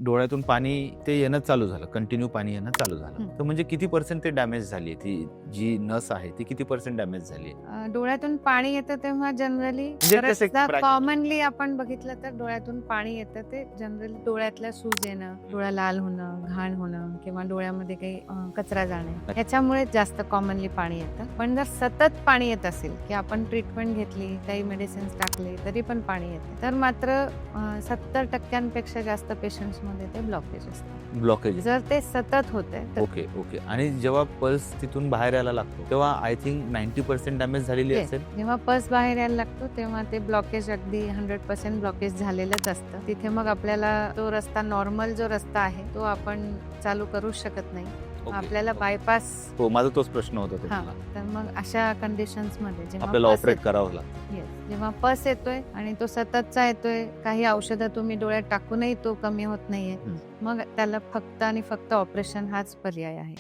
डोळ्यातून पाणी ते येणं चालू झालं, कंटिन्यू पाणी येणं चालू झालं, तर म्हणजे किती पर्सेंट ते डॅमेज झाली ती जी नस आहे ती किती पर्सेंट डॅमेज झाली? डोळ्यातून पाणी येतं तेव्हा जनरली just एक bracket. कॉमनली आपण बघितलं तर डोळ्यातून पाणी येतं ते जनरली डोळ्यातल्या सूज येणं, डोळा लाल होणं, घाण होणं किंवा डोळ्यामध्ये काही कचरा जाणे, ह्याच्यामुळे जास्त कॉमनली पाणी येतं. पण जर सतत पाणी येत असेल की आपण ट्रीटमेंट घेतली, काही मेडिसिन्स टाकले तरी पण पाणी येते, तर मात्र 70% जास्त पेशंट्स मध्ये ते ब्लॉकेज असतं. ब्लॉकेज. जर ते सतत होते तर ओके ओके. आणि जेव्हा पल्स तिथून बाहेर यायला लागतो तेव्हा आय थिंक 90% डॅमेज झालेली Yes. असेल. जेव्हा पस बाहेर यायला लागतो तेव्हा ते ब्लॉकेज अगदी 100% ब्लॉकेज झालेलंच असतं. तिथे मग आपल्याला तो रस्ता नॉर्मल जो रस्ता आहे तो आपण चालू करू शकत नाही. ओके. आपल्याला बायपास हो, माझा तोच प्रश्न होता तुम्हाला. तर मग अशा कंडिशन्स मध्ये जेव्हा आपल्याला पस ऑपरेट येतो- करावं लागतं. Yes. जेव्हा पस येतोय आणि तो सततचा येतोय, काही औषधं तुम्ही डोळ्यात टाकूनही तो कमी होत नाहीये, मग त्याला फक्त आणि फक्त ऑपरेशन हाच पर्याय आहे.